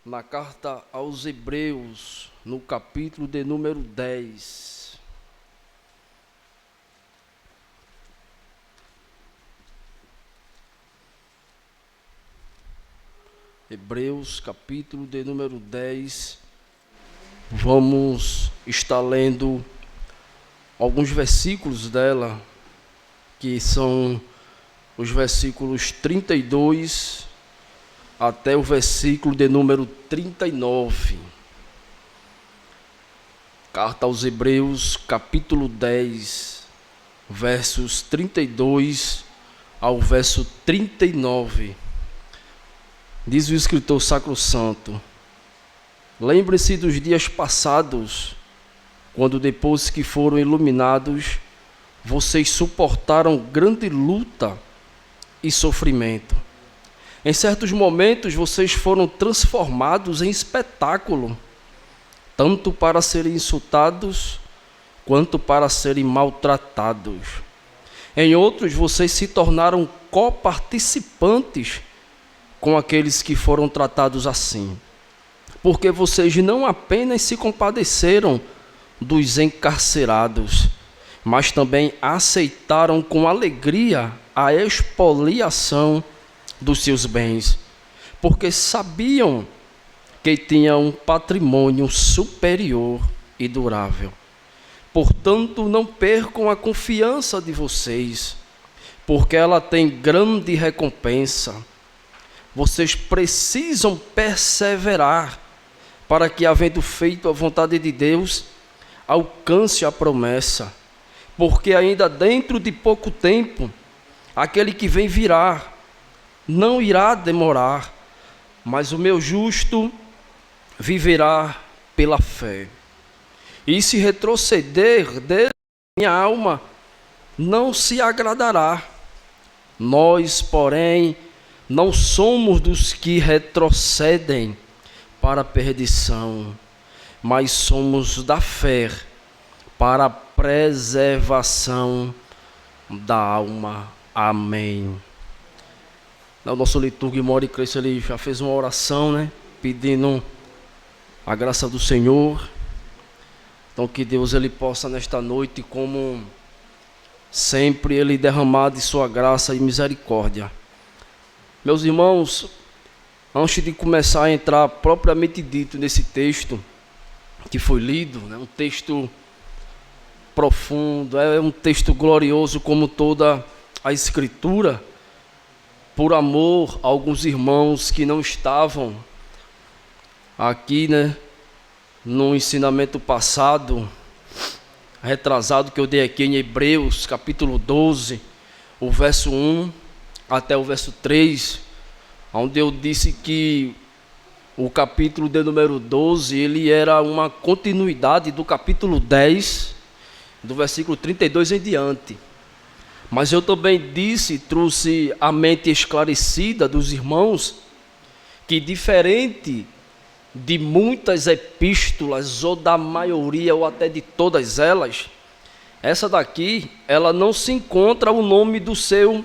na carta aos Hebreus, no capítulo de número 10. Hebreus, capítulo de número 10. Vamos estar lendo alguns versículos dela, que são os versículos 32 até o versículo de número 39. Carta aos Hebreus, capítulo 10, versos 32 ao verso 39. Diz o escritor sacrosanto: lembre-se dos dias passados, quando depois que foram iluminados, vocês suportaram grande luta e sofrimento. Em certos momentos, vocês foram transformados em espetáculo, tanto para serem insultados, quanto para serem maltratados. Em outros, vocês se tornaram coparticipantes com aqueles que foram tratados assim, porque vocês não apenas se compadeceram dos encarcerados, mas também aceitaram com alegria a expoliação dos seus bens, porque sabiam que tinham um patrimônio superior e durável. Portanto, não percam a confiança de vocês, porque ela tem grande recompensa. Vocês precisam perseverar para que, havendo feito a vontade de Deus, alcance a promessa, porque ainda dentro de pouco tempo, aquele que vem virá, não irá demorar, mas o meu justo viverá pela fé. E se retroceder dele, minha alma não se agradará. Nós, porém, não somos dos que retrocedem para a perdição, mas somos da fé para a preservação da alma. Amém. O nosso liturgo Mora e Cresce, ele já fez uma oração, né? Pedindo a graça do Senhor. Então que Deus ele possa nesta noite, como sempre, ele derramar de sua graça e misericórdia. Meus irmãos, antes de começar a entrar propriamente dito nesse texto que foi lido, né? Um texto profundo, é um texto glorioso como toda a Escritura. Por amor a alguns irmãos que não estavam aqui, né, no ensinamento passado, retrasado, que eu dei aqui em Hebreus, capítulo 12, o verso 1 até o verso 3, onde eu disse que o capítulo de número 12, ele era uma continuidade do capítulo 10, do versículo 32 em diante. Mas eu também trouxe a mente esclarecida dos irmãos, que diferente de muitas epístolas, ou da maioria, ou até de todas elas, essa daqui, ela não se encontra o nome do seu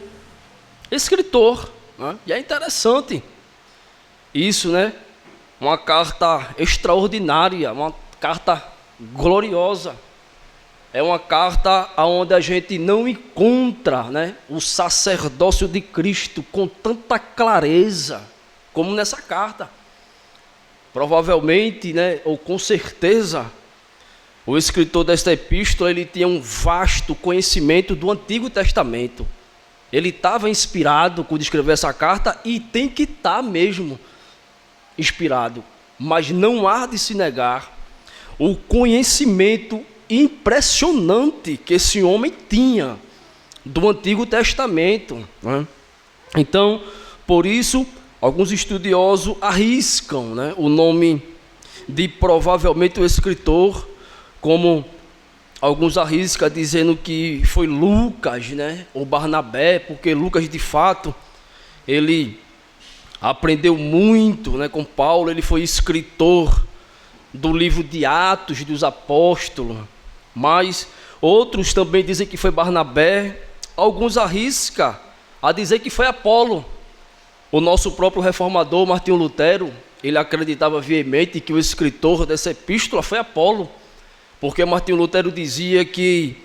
escritor, né? E é interessante isso, né? Uma carta extraordinária, uma carta gloriosa. É uma carta onde a gente não encontra, né, o sacerdócio de Cristo com tanta clareza como nessa carta. Provavelmente, né, ou com certeza, o escritor desta epístola, ele tinha um vasto conhecimento do Antigo Testamento. Ele estava inspirado quando escreveu essa carta, e tem que estar mesmo inspirado. Mas não há de se negar o conhecimento impressionante que esse homem tinha do Antigo Testamento, né? Então, por isso, alguns estudiosos arriscam, né, o nome de provavelmente o escritor, como alguns arriscam dizendo que foi Lucas, né, ou Barnabé, porque Lucas, de fato, ele aprendeu muito, né, com Paulo. Ele foi escritor do livro de Atos dos Apóstolos, mas outros também dizem que foi Barnabé. Alguns arriscam a dizer que foi Apolo. O nosso próprio reformador Martinho Lutero, ele acreditava veemente que o escritor dessa epístola foi Apolo, porque Martinho Lutero dizia que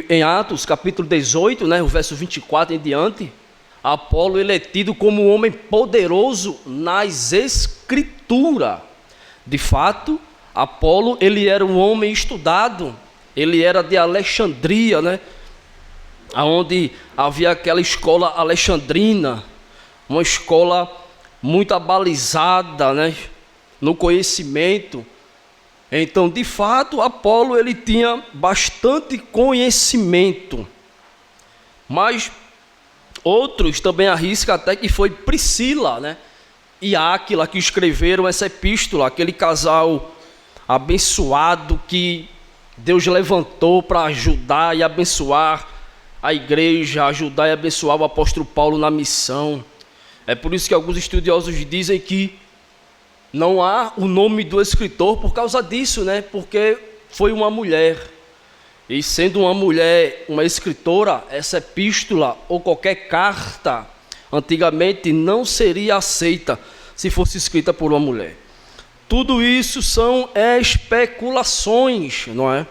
em Atos capítulo 18, né, o verso 24 em diante, Apolo ele é tido como um homem poderoso nas escrituras. De fato, Apolo ele era um homem estudado, ele era de Alexandria, né, onde havia aquela escola alexandrina, uma escola muito abalizada, né, no conhecimento. Então, de fato, Apolo ele tinha bastante conhecimento, mas outros também arriscam até que foi Priscila, né, e Áquila que escreveram essa epístola, aquele casal abençoado que Deus levantou para ajudar e abençoar a igreja, ajudar e abençoar o apóstolo Paulo na missão. É por isso que alguns estudiosos dizem que não há o nome do escritor por causa disso, né? Porque foi uma mulher. E sendo uma mulher, uma escritora, essa epístola ou qualquer carta, antigamente não seria aceita se fosse escrita por uma mulher. Tudo isso são especulações, não é?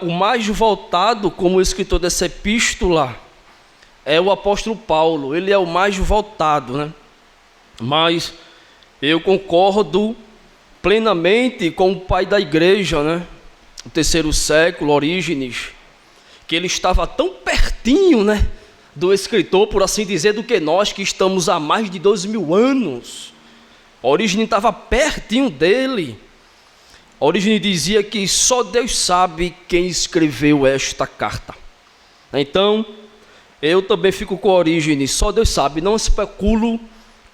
O mais voltado como escritor dessa epístola é o apóstolo Paulo. Ele é o mais voltado, né? Mas eu concordo plenamente com o pai da igreja, né? O terceiro século, Orígenes, que ele estava tão pertinho, né, do escritor, por assim dizer, do que nós que estamos há mais de 2000 anos. Orígenes estava pertinho dele. Orígenes dizia que só Deus sabe quem escreveu esta carta. Então, eu também fico com Orígenes, só Deus sabe, não especulo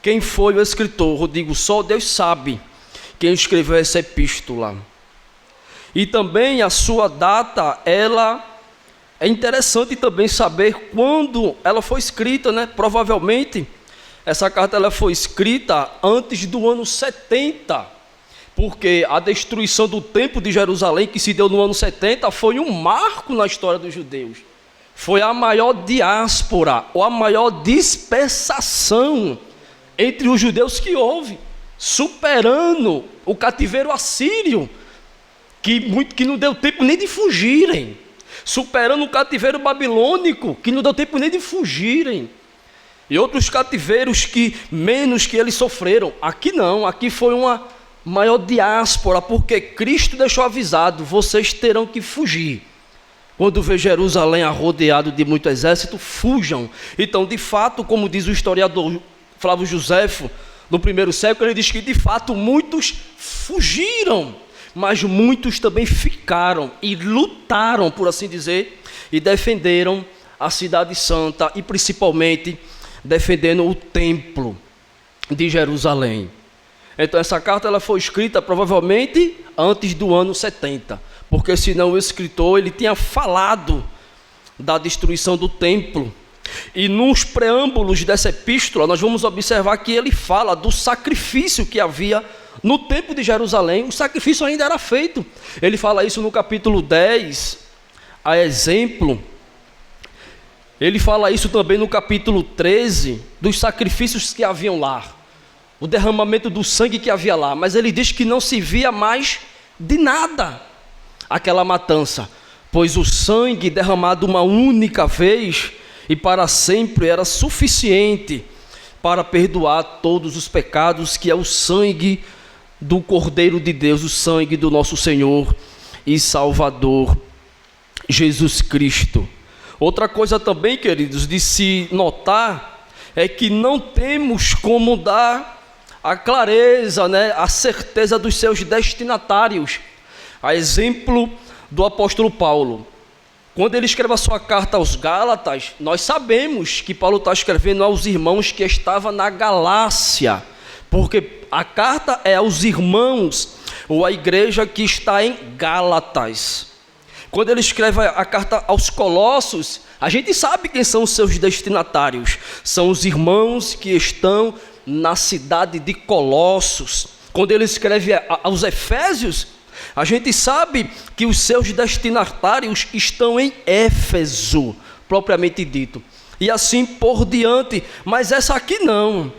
quem foi o escritor, eu digo, só Deus sabe quem escreveu essa epístola. E também a sua data, ela é interessante também saber quando ela foi escrita, né? Provavelmente, essa carta ela foi escrita antes do ano 70, porque a destruição do templo de Jerusalém, que se deu no ano 70, foi um marco na história dos judeus. Foi a maior diáspora, ou a maior dispersação entre os judeus que houve, superando o cativeiro assírio, que não deu tempo nem de fugirem, superando o cativeiro babilônico, que não deu tempo nem de fugirem, e outros cativeiros que menos que eles sofreram. Aqui não, aqui foi uma maior diáspora, porque Cristo deixou avisado, vocês terão que fugir. Quando vê Jerusalém rodeado de muito exército, fujam. Então, de fato, como diz o historiador Flávio Joséfo, no primeiro século, ele diz que de fato muitos fugiram, mas muitos também ficaram e lutaram, por assim dizer, e defenderam a cidade santa e principalmente defendendo o templo de Jerusalém. Então essa carta ela foi escrita provavelmente antes do ano 70, porque senão o escritor ele tinha falado da destruição do templo. E nos preâmbulos dessa epístola nós vamos observar que ele fala do sacrifício que havia no templo de Jerusalém. O sacrifício ainda era feito. Ele fala isso no capítulo 10, a exemplo. Ele fala isso também no capítulo 13, dos sacrifícios que haviam lá, o derramamento do sangue que havia lá. Mas ele diz que não se via mais de nada aquela matança, pois o sangue derramado uma única vez e para sempre era suficiente para perdoar todos os pecados, que é o sangue do Cordeiro de Deus, o sangue do nosso Senhor e Salvador Jesus Cristo. Outra coisa também, queridos, de se notar é que não temos como dar a clareza, né, a certeza dos seus destinatários. A exemplo do apóstolo Paulo, quando ele escreve a sua carta aos Gálatas, nós sabemos que Paulo está escrevendo aos irmãos que estavam na Galácia, porque a carta é aos irmãos, ou à igreja que está em Gálatas. Quando ele escreve a carta aos Colossos, a gente sabe quem são os seus destinatários. São os irmãos que estão na cidade de Colossos. Quando ele escreve aos Efésios, a gente sabe que os seus destinatários estão em Éfeso, propriamente dito. E assim por diante. Mas essa aqui não.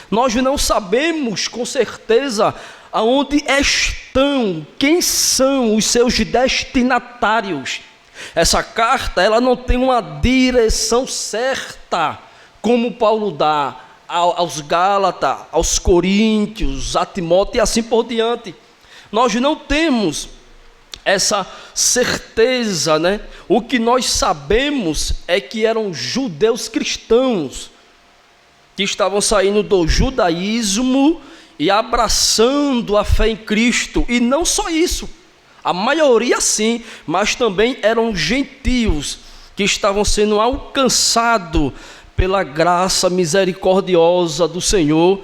Nós não sabemos com certeza aonde estão, quem são os seus destinatários. Essa carta, ela não tem uma direção certa, como Paulo dá aos Gálatas, aos Coríntios, a Timóteo e assim por diante. Nós não temos essa certeza, né? O que nós sabemos é que eram judeus cristãos, que estavam saindo do judaísmo e abraçando a fé em Cristo. E não só isso, a maioria sim, mas também eram gentios que estavam sendo alcançados pela graça misericordiosa do Senhor,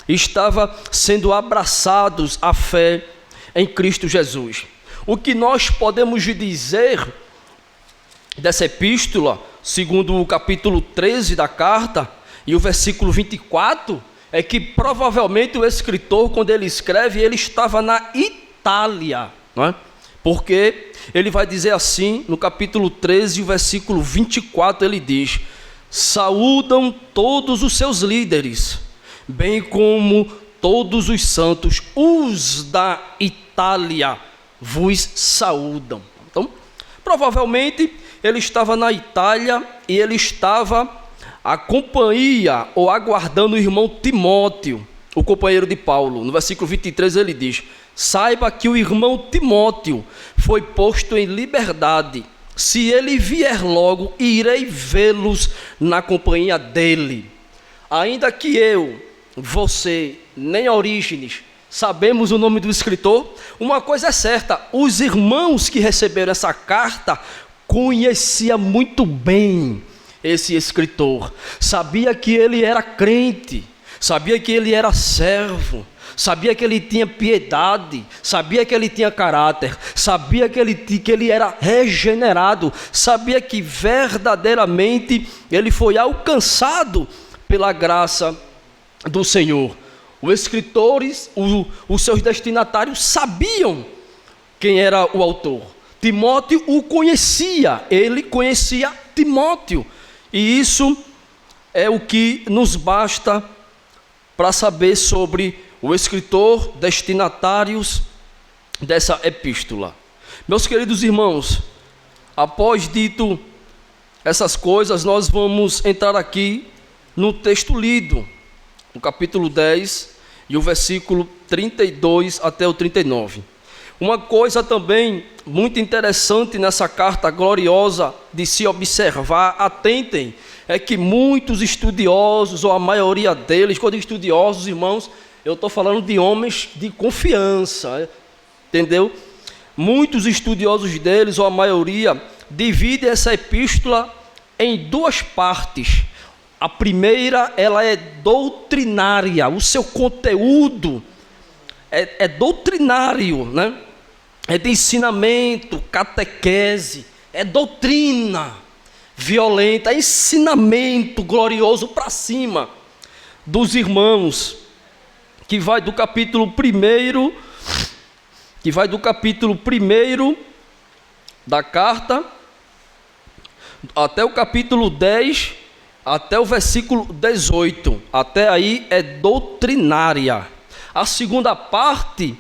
estava sendo abraçados à fé em Cristo Jesus. O que nós podemos dizer dessa epístola, segundo o capítulo 13 da carta e o versículo 24, é que provavelmente o escritor, quando ele escreve, ele estava na Itália, não é? Porque ele vai dizer assim, no capítulo 13, o versículo 24, ele diz: saúdam todos os seus líderes, bem como todos os santos, os da Itália vos saúdam. Então, provavelmente ele estava na Itália e ele estava a companhia ou aguardando o irmão Timóteo, o companheiro de Paulo. No versículo 23 ele diz: saiba que o irmão Timóteo foi posto em liberdade. Se ele vier logo, irei vê-los na companhia dele. Ainda que eu, você, nem Orígenes, sabemos o nome do escritor, uma coisa é certa: os irmãos que receberam essa carta conheciam muito bem esse escritor, sabia que ele era crente, sabia que ele era servo, sabia que ele tinha piedade, sabia que ele tinha caráter, sabia que ele era regenerado, sabia que verdadeiramente ele foi alcançado pela graça do Senhor. Os escritores, os seus destinatários sabiam quem era o autor. Timóteo o conhecia, ele conhecia Timóteo. E isso é o que nos basta para saber sobre o escritor, destinatários dessa epístola. Meus queridos irmãos, após dito essas coisas, nós vamos entrar aqui no texto lido, no capítulo 10 e o versículo 32 até o 39. Uma coisa também muito interessante nessa carta gloriosa de se observar, atentem, é que muitos estudiosos, ou a maioria deles, quando estudiosos, irmãos, eu estou falando de homens de confiança, entendeu? Muitos estudiosos deles, ou a maioria, dividem essa epístola em duas partes. A primeira, ela é doutrinária, o seu conteúdo é doutrinário, né? É de ensinamento, catequese, é doutrina violenta, é ensinamento glorioso para cima dos irmãos, que vai do capítulo 1, da carta, até o capítulo 10, até o versículo 18, até aí é doutrinária. A segunda parte,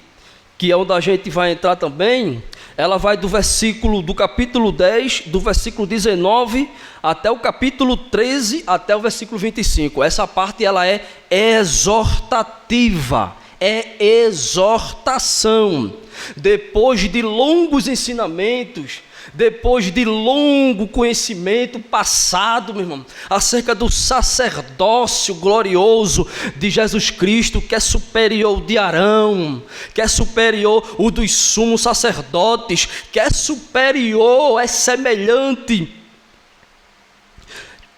que é onde a gente vai entrar também, ela vai do capítulo 10, do versículo 19, até o capítulo 13, até o versículo 25. Essa parte, ela é exortativa, é exortação. Depois de longos ensinamentos, depois de longo conhecimento passado, meu irmão, acerca do sacerdócio glorioso de Jesus Cristo, que é superior ao de Arão, que é superior ao dos sumos sacerdotes, que é superior, é semelhante,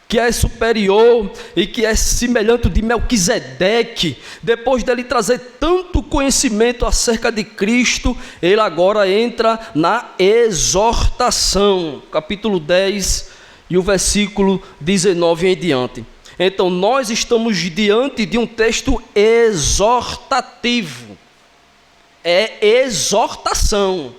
que é superior e que é semelhante de Melquisedeque. Depois dele trazer tanto conhecimento acerca de Cristo, ele agora entra na exortação, capítulo 10 e o versículo 19 em diante. Então nós estamos diante de um texto exortativo, é exortação,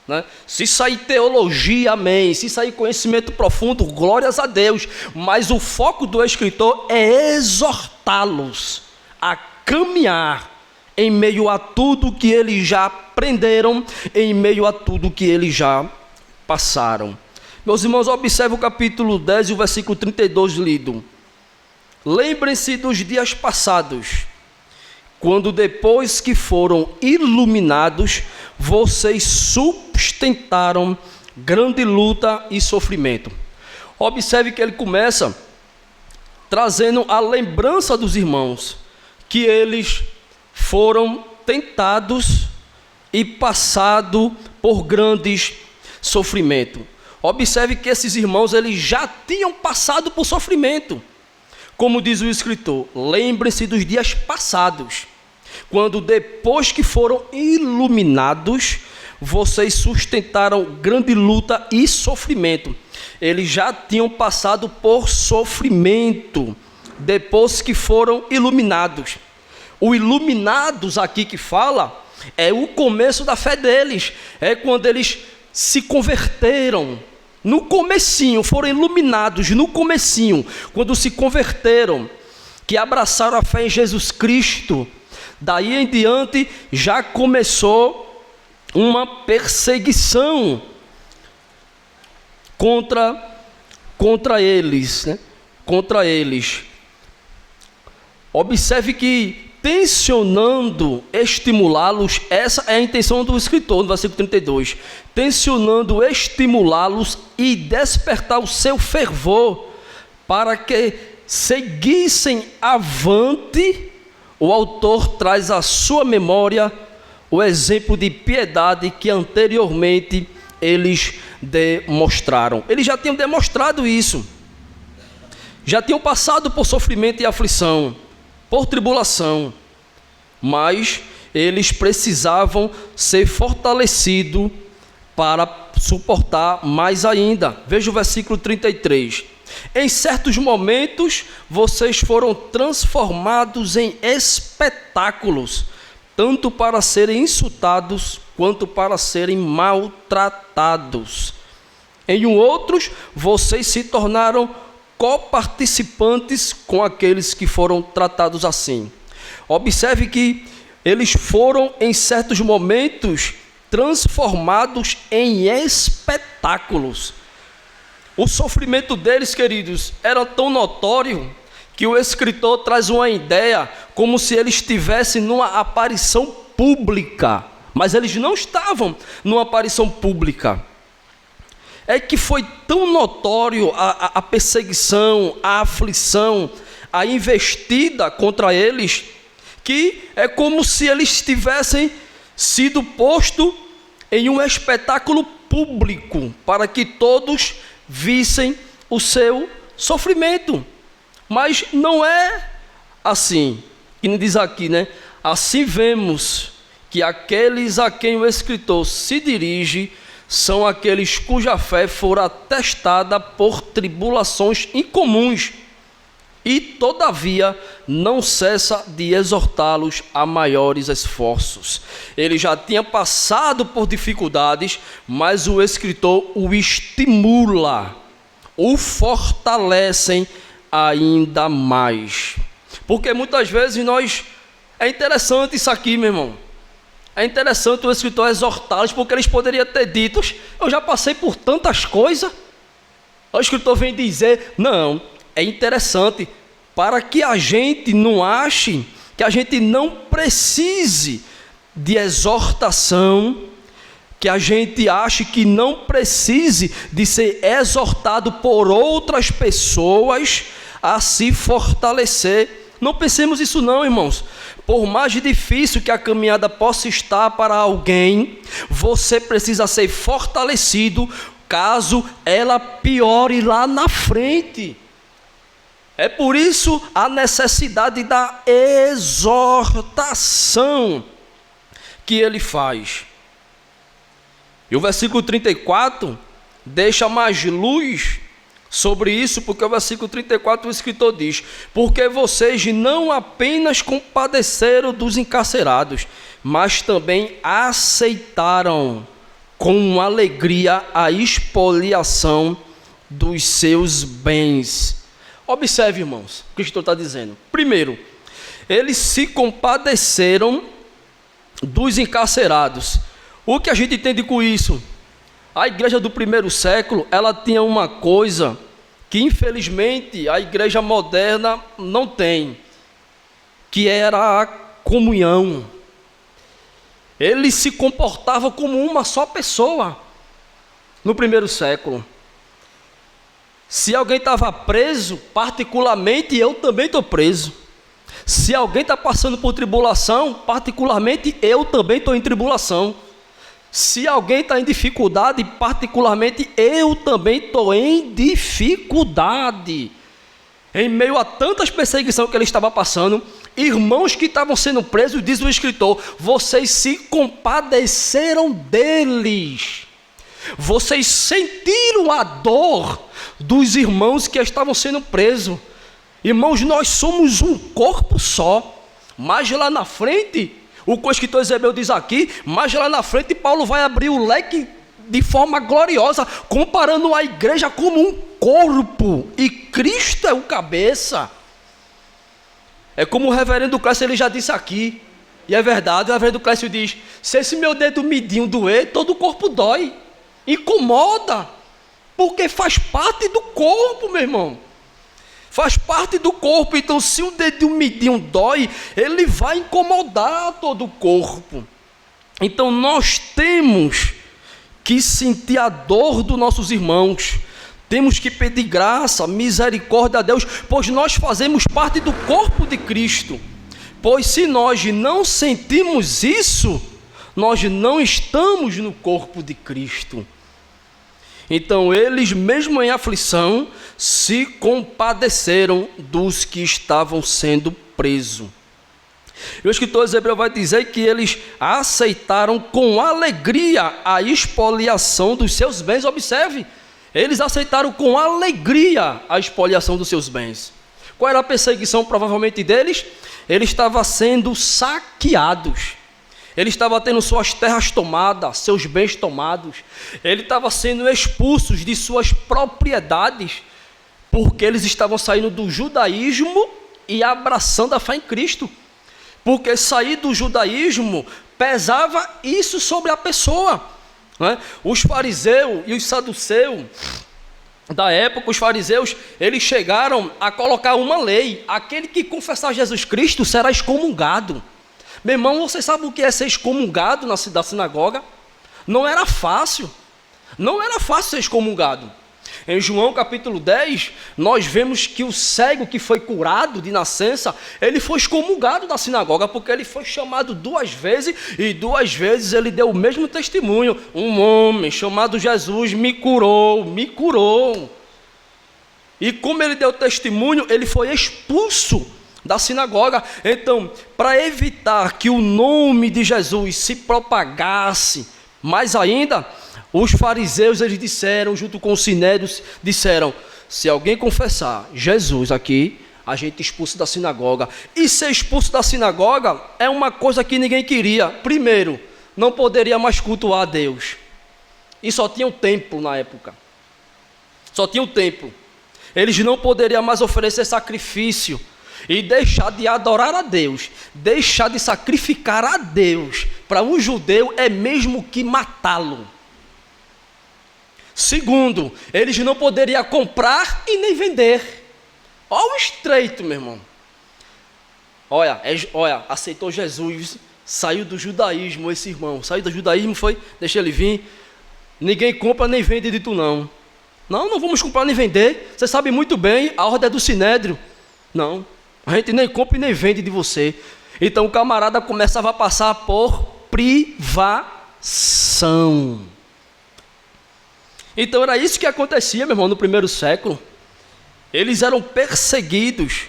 né? Se sair teologia, amém. Se sair conhecimento profundo, glórias a Deus. Mas o foco do escritor é exortá-los a caminhar em meio a tudo que eles já aprenderam, em meio a tudo que eles já passaram. Meus irmãos, observe o capítulo 10 e o versículo 32 lido. Lembrem-se dos dias passados, quando depois que foram iluminados, vocês sustentaram grande luta e sofrimento. Observe que ele começa trazendo a lembrança dos irmãos, que eles foram tentados e passado por grandes sofrimentos. Observe que esses irmãos, eles já tinham passado por sofrimento. Como diz o escritor, lembre-se dos dias passados, quando depois que foram iluminados, vocês sustentaram grande luta e sofrimento. Eles já tinham passado por sofrimento, depois que foram iluminados. O iluminados aqui que fala, é o começo da fé deles, é quando eles se converteram. No comecinho, foram iluminados no comecinho, quando se converteram, que abraçaram a fé em Jesus Cristo. Daí em diante já começou uma perseguição contra eles, né? Contra eles. Observe que tensionando estimulá-los, essa é a intenção do escritor, no versículo 32, tensionando estimulá-los e despertar o seu fervor, para que seguissem avante. O autor traz à sua memória o exemplo de piedade que anteriormente eles demonstraram. Eles já tinham demonstrado isso, já tinham passado por sofrimento e aflição, por tribulação, mas eles precisavam ser fortalecidos para suportar mais ainda. Veja o versículo 33. Em certos momentos, vocês foram transformados em espetáculos, tanto para serem insultados, quanto para serem maltratados. Em outros, vocês se tornaram coparticipantes com aqueles que foram tratados assim. Observe que eles foram, em certos momentos, transformados em espetáculos. O sofrimento deles, queridos, era tão notório que o escritor traz uma ideia como se eles estivessem numa aparição pública, mas eles não estavam numa aparição pública. É que foi tão notório a perseguição, a aflição, a investida contra eles, que é como se eles tivessem sido postos em um espetáculo público, para que todos vissem o seu sofrimento. Mas não é assim, que diz aqui, né? Assim vemos que aqueles a quem o escritor se dirige são aqueles cuja fé for atestada por tribulações incomuns, e todavia não cessa de exortá-los a maiores esforços. Ele já tinha passado por dificuldades, mas o escritor o estimula, o fortalecem ainda mais. Porque muitas vezes é interessante isso aqui, meu irmão. É interessante o escritor exortá-los, porque eles poderiam ter dito: eu já passei por tantas coisas. O escritor vem dizer: não, é interessante, para que a gente não ache que a gente não precise de exortação, que a gente ache que não precise de ser exortado por outras pessoas a se fortalecer. Não pensemos isso não, irmãos. Por mais difícil que a caminhada possa estar para alguém, você precisa ser fortalecido caso ela piore lá na frente. É por isso a necessidade da exortação que ele faz. E o versículo 34 deixa mais luz sobre isso, porque o versículo 34 o escritor diz: porque vocês não apenas compadeceram dos encarcerados, mas também aceitaram com alegria a expoliação dos seus bens. Observe, irmãos, o que o escritor está dizendo. Primeiro, eles se compadeceram dos encarcerados. O que a gente entende com isso? A igreja do primeiro século, ela tinha uma coisa que infelizmente a igreja moderna não tem, que era a comunhão. Eles se comportavam como uma só pessoa no primeiro século. Se alguém estava preso, particularmente eu também estou preso. Se alguém está passando por tribulação, particularmente eu também estou em tribulação. Se alguém está em dificuldade, particularmente eu também estou em dificuldade. Em meio a tantas perseguições que ele estava passando, irmãos que estavam sendo presos, diz o escritor, vocês se compadeceram deles. Vocês sentiram a dor dos irmãos que estavam sendo presos. Irmãos, nós somos um corpo só, mas lá na frente, o que o escritor Eusébio diz aqui, mas lá na frente Paulo vai abrir o leque de forma gloriosa, comparando a igreja como um corpo, e Cristo é o cabeça. É como o reverendo Clécio, ele já disse aqui, e é verdade, o reverendo Clécio diz, se esse meu dedo midinho doer, todo o corpo dói, incomoda, porque faz parte do corpo, meu irmão. Faz parte do corpo, então se o dedinho midinho dói, ele vai incomodar todo o corpo. Então nós temos que sentir a dor dos nossos irmãos, temos que pedir graça, misericórdia a Deus, pois nós fazemos parte do corpo de Cristo. Pois se nós não sentimos isso, nós não estamos no corpo de Cristo. Então eles, mesmo em aflição, se compadeceram dos que estavam sendo presos. E o escritor Eusébio vai dizer que eles aceitaram com alegria a expoliação dos seus bens. Observe, eles aceitaram com alegria a expoliação dos seus bens. Qual era a perseguição provavelmente deles? Eles estavam sendo saqueados. Ele estava tendo suas terras tomadas, seus bens tomados. Ele estava sendo expulsos de suas propriedades, porque eles estavam saindo do judaísmo e abraçando a fé em Cristo. Porque sair do judaísmo pesava isso sobre a pessoa, né? Os fariseus e os saduceus da época, os fariseus, eles chegaram a colocar uma lei: aquele que confessar Jesus Cristo será excomungado. Meu irmão, você sabe o que é ser excomungado na sinagoga? Não era fácil. Não era fácil ser excomungado. Em João capítulo 10, nós vemos que o cego que foi curado de nascença, ele foi excomungado da sinagoga, porque ele foi chamado 2 vezes, e 2 vezes ele deu o mesmo testemunho. Um homem chamado Jesus me curou, me curou. E como ele deu testemunho, ele foi expulso da sinagoga. Então, para evitar que o nome de Jesus se propagasse mais ainda, os fariseus, eles disseram, junto com os sinédrios, disseram: se alguém confessar Jesus aqui, a gente expulsa da sinagoga. E ser expulso da sinagoga é uma coisa que ninguém queria. Primeiro, não poderia mais cultuar a Deus, e só tinha o templo na época, só tinha o templo. Eles não poderiam mais oferecer sacrifício e deixar de adorar a Deus, deixar de sacrificar a Deus. Para um judeu é mesmo que matá-lo. Segundo, eles não poderiam comprar e nem vender. Olha o estreito, meu irmão. Olha, aceitou Jesus, saiu do judaísmo, esse irmão, saiu do judaísmo, foi, deixa ele vir. Ninguém compra nem vende de tu não. Não vamos comprar nem vender. Você sabe muito bem, a ordem é do sinédrio. Não, a gente nem compra e nem vende de você. Então o camarada começava a passar por privação. Então era isso que acontecia, meu irmão, no primeiro século. Eles eram perseguidos.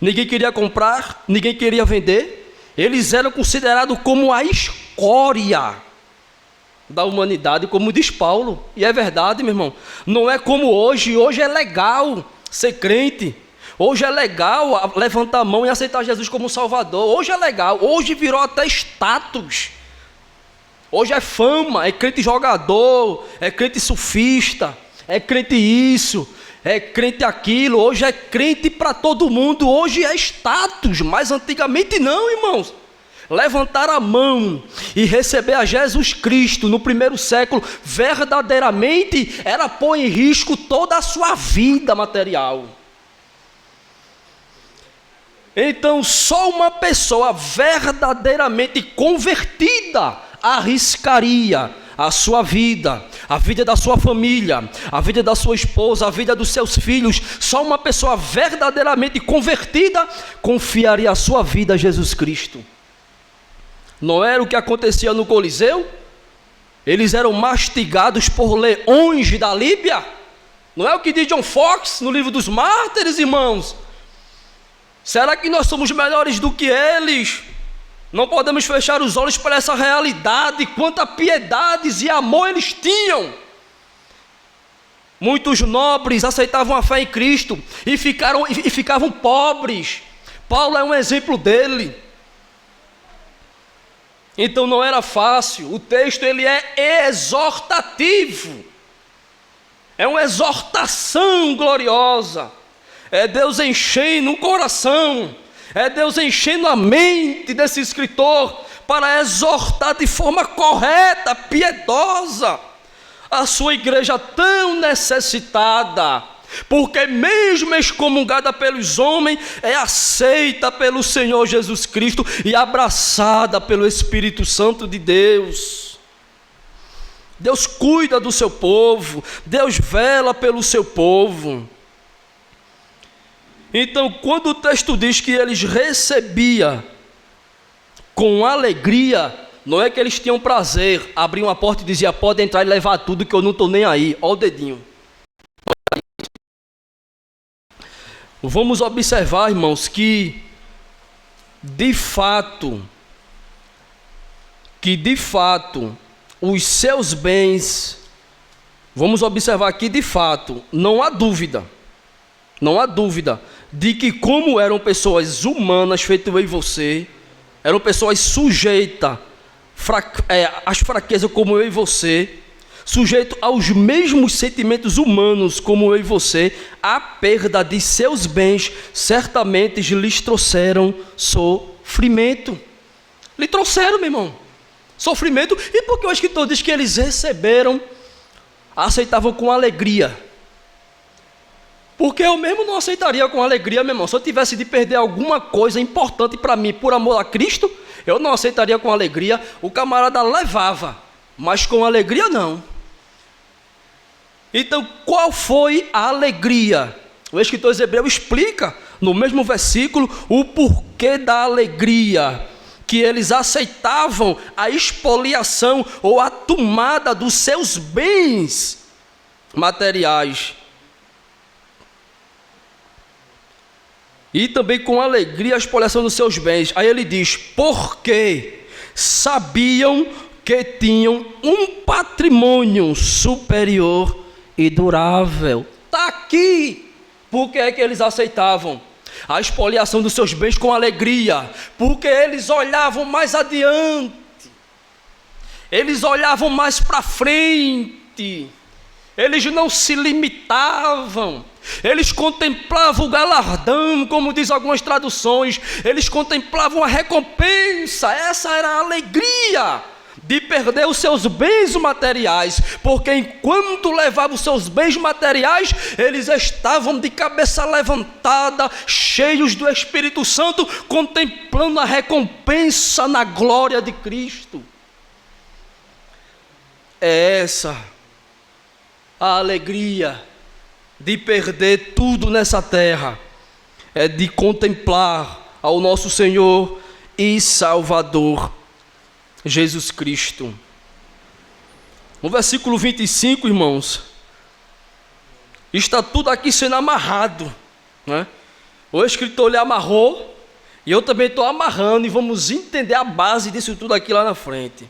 Ninguém queria comprar, ninguém queria vender. Eles eram considerados como a escória da humanidade, como diz Paulo. E é verdade, meu irmão. Não é como hoje. Hoje é legal ser crente. Hoje é legal levantar a mão e aceitar Jesus como Salvador. Hoje é legal. Hoje virou até status. Hoje é fama, é crente jogador, é crente surfista, é crente isso. é crente aquilo, hoje é crente para todo mundo, hoje é status, mas antigamente não, irmãos. Levantar a mão e receber a Jesus Cristo no primeiro século, verdadeiramente era pôr em risco toda a sua vida material. Então, só uma pessoa verdadeiramente convertida arriscaria a sua vida, a vida da sua família, a vida da sua esposa, a vida dos seus filhos. Só uma pessoa verdadeiramente convertida confiaria a sua vida a Jesus Cristo. Não era o que acontecia no Coliseu? Eles eram mastigados por leões da Líbia. Não é o que diz John Fox no livro dos Mártires, irmãos? Será que nós somos melhores do que eles? Não podemos fechar os olhos para essa realidade. Quanta piedades e amor eles tinham. Muitos nobres aceitavam a fé em Cristo e ficavam pobres. Paulo é um exemplo dele. Então não era fácil. O texto ele é exortativo. É uma exortação gloriosa. É Deus enchendo o coração, é Deus enchendo a mente desse escritor para exortar de forma correta, piedosa, a sua igreja tão necessitada, porque mesmo excomungada pelos homens, é aceita pelo Senhor Jesus Cristo e abraçada pelo Espírito Santo de Deus. Deus cuida do seu povo, Deus vela pelo seu povo. Então, quando o texto diz que eles recebiam com alegria, não é que eles tinham prazer, abriam a porta e diziam, pode entrar e levar tudo que eu não estou nem aí, olha o dedinho. Vamos observar, irmãos, que de fato, os seus bens, vamos observar que de fato, não há dúvida, de que como eram pessoas humanas, feito eu e você, eram pessoas sujeitas às fraquezas como eu e você, sujeito aos mesmos sentimentos humanos como eu e você, a perda de seus bens certamente lhes trouxeram sofrimento. Lhe trouxeram, meu irmão, sofrimento. E porque o escritor diz que eles receberam, aceitavam com alegria. Porque eu mesmo não aceitaria com alegria, meu irmão. Se eu tivesse de perder alguma coisa importante para mim, por amor a Cristo, eu não aceitaria com alegria. O camarada levava, mas com alegria não. Então, qual foi a alegria? O escritor Hebreu explica, no mesmo versículo, o porquê da alegria. Que eles aceitavam a expoliação ou a tomada dos seus bens materiais. E também com alegria a expoliação dos seus bens. Aí ele diz, porque sabiam que tinham um patrimônio superior e durável. Está aqui. Por que é que eles aceitavam a expoliação dos seus bens com alegria? Porque eles olhavam mais adiante. Eles olhavam mais para frente. Eles não se limitavam. Eles contemplavam o galardão, como diz algumas traduções. Eles contemplavam a recompensa. Essa era a alegria de perder os seus bens materiais, porque enquanto levavam os seus bens materiais, eles estavam de cabeça levantada, cheios do Espírito Santo, contemplando a recompensa na glória de Cristo. É essa a alegria de perder tudo nessa terra, é de contemplar ao nosso Senhor e Salvador Jesus Cristo. No versículo 25, irmãos, está tudo aqui sendo amarrado, né? O escritor lhe amarrou, e eu também estou amarrando, e vamos entender a base disso tudo aqui lá na frente.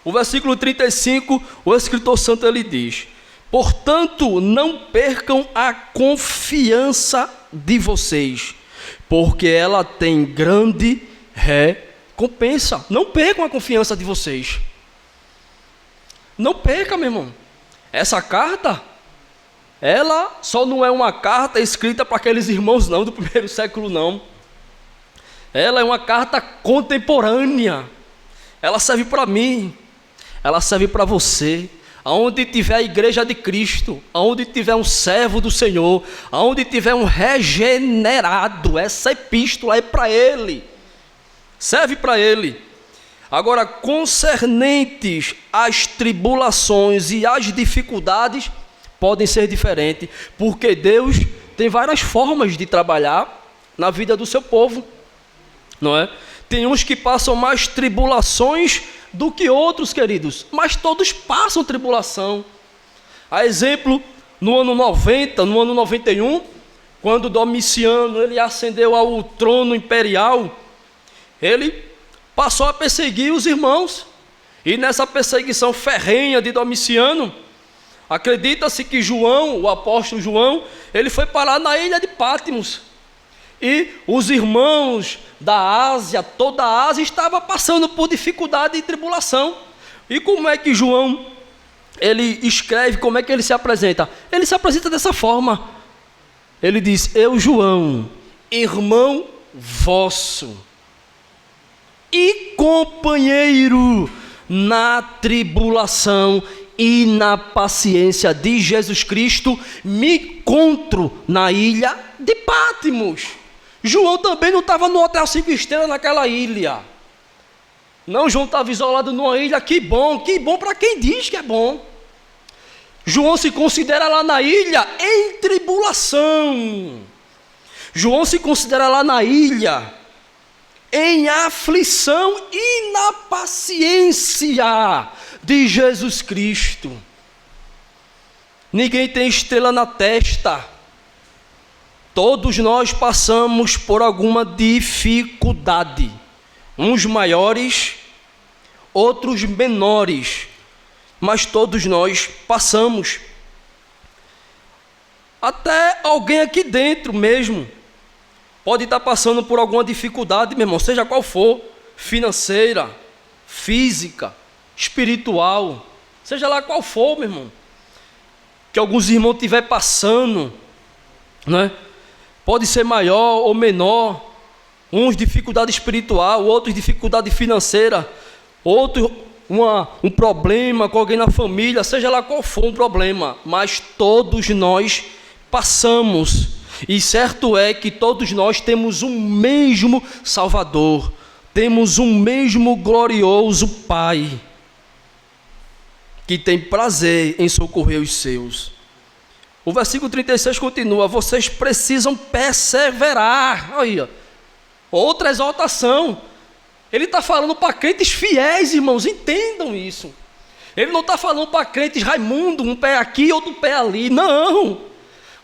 O versículo 35, o escritor santo ele diz, portanto, não percam a confiança de vocês, porque ela tem grande recompensa. Não percam a confiança de vocês. Não perca, meu irmão. Essa carta ela só não é uma carta escrita para aqueles irmãos não, do primeiro século não. Ela é uma carta contemporânea. Ela serve para mim, ela serve para você. Aonde tiver a igreja de Cristo, aonde tiver um servo do Senhor, aonde tiver um regenerado, essa epístola é para ele, serve para ele. Agora, concernentes às tribulações e às dificuldades, podem ser diferentes, porque Deus tem várias formas de trabalhar na vida do seu povo, não é? Tem uns que passam mais tribulações do que outros, queridos, mas todos passam tribulação. A exemplo, no ano 90, no ano 91, quando Domiciano ele ascendeu ao trono imperial, ele passou a perseguir os irmãos, e nessa perseguição ferrenha de Domiciano, acredita-se que João, o apóstolo João, ele foi parar na ilha de Patmos, e os irmãos da Ásia, toda a Ásia estava passando por dificuldade e tribulação. E como é que João, ele escreve, como é que ele se apresenta? Ele se apresenta dessa forma. Ele diz: eu, João, irmão vosso e companheiro na tribulação e na paciência de Jesus Cristo, me encontro na ilha de Patmos. João também não estava no hotel 5 estrelas naquela ilha. Não, João estava isolado numa ilha. Que bom para quem diz que é bom. João se considera lá na ilha em tribulação. João se considera lá na ilha em aflição e na paciência de Jesus Cristo. Ninguém tem estrela na testa. Todos nós passamos por alguma dificuldade, uns maiores, outros menores, mas todos nós passamos. Até alguém aqui dentro mesmo pode estar passando por alguma dificuldade, meu irmão, seja qual for, financeira, física, espiritual, seja lá qual for, meu irmão, que alguns irmãos estiver passando, né? Pode ser maior ou menor, uns dificuldade espiritual, outros dificuldade financeira, outros um problema com alguém na família, seja lá qual for um problema, mas todos nós passamos, e certo é que todos nós temos um mesmo Salvador, temos um mesmo glorioso Pai, que tem prazer em socorrer os seus. O versículo 36 continua: vocês precisam perseverar. Olha, outra exaltação. Ele está falando para crentes fiéis, irmãos, entendam isso. Ele não está falando para crentes Raimundo, um pé aqui, outro pé ali. Não,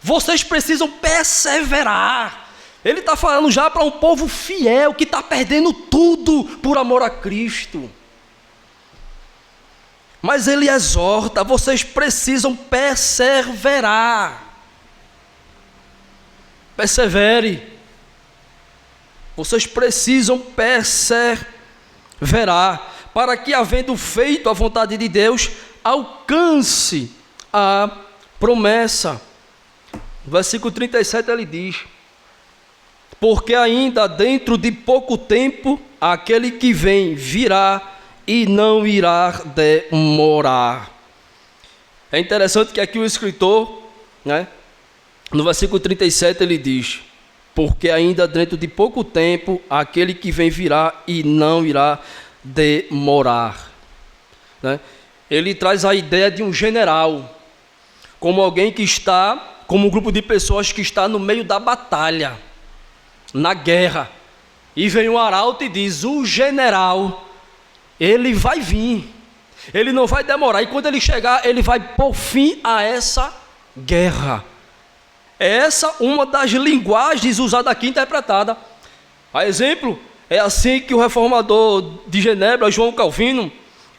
vocês precisam perseverar. Ele está falando já para um povo fiel, que está perdendo tudo por amor a Cristo. Mas ele exorta: vocês precisam perseverar. Persevere. Vocês precisam perseverar, para que, havendo feito a vontade de Deus, alcance a promessa. No versículo 37 ele diz: porque ainda dentro de pouco tempo, aquele que vem virá e não irá demorar. É interessante que aqui o escritor, né, no versículo 37 ele diz: porque ainda dentro de pouco tempo, aquele que vem virá e não irá demorar, né? Ele traz a ideia de um general, como alguém que está, como um grupo de pessoas que está no meio da batalha, na guerra, e vem um arauto e diz: o general, ele vai vir, ele não vai demorar, e quando ele chegar, ele vai pôr fim a essa guerra. É essa uma das linguagens usada aqui, interpretada. A exemplo, é assim que o reformador de Genebra, João Calvino,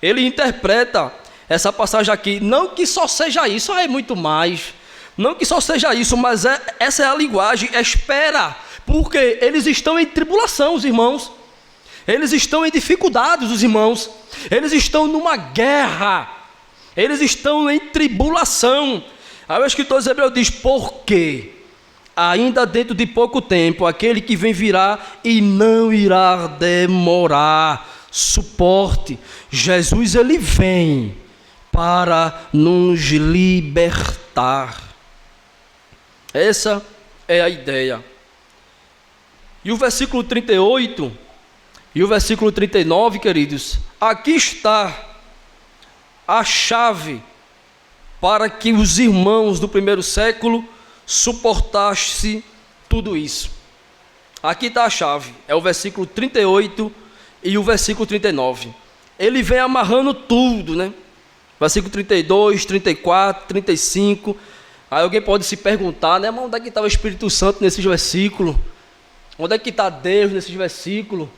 ele interpreta essa passagem aqui. Não que só seja isso, é muito mais. Não que só seja isso, mas essa é a linguagem, espera, porque eles estão em tribulação, os irmãos. Eles estão em dificuldades, os irmãos. Eles estão numa guerra. Eles estão em tribulação. Aí o escritor de Hebreus diz: porque ainda dentro de pouco tempo, aquele que vem virá e não irá demorar. Suporte. Jesus, ele vem para nos libertar. Essa é a ideia. E o versículo 38 e o versículo 39, queridos, aqui está a chave para que os irmãos do primeiro século suportassem tudo isso. Aqui está a chave, é o versículo 38 e o versículo 39. Ele vem amarrando tudo, né? Versículo 32, 34, 35. Aí alguém pode se perguntar, né? Mas onde é que está o Espírito Santo nesses versículos? Onde é que está Deus nesses versículos?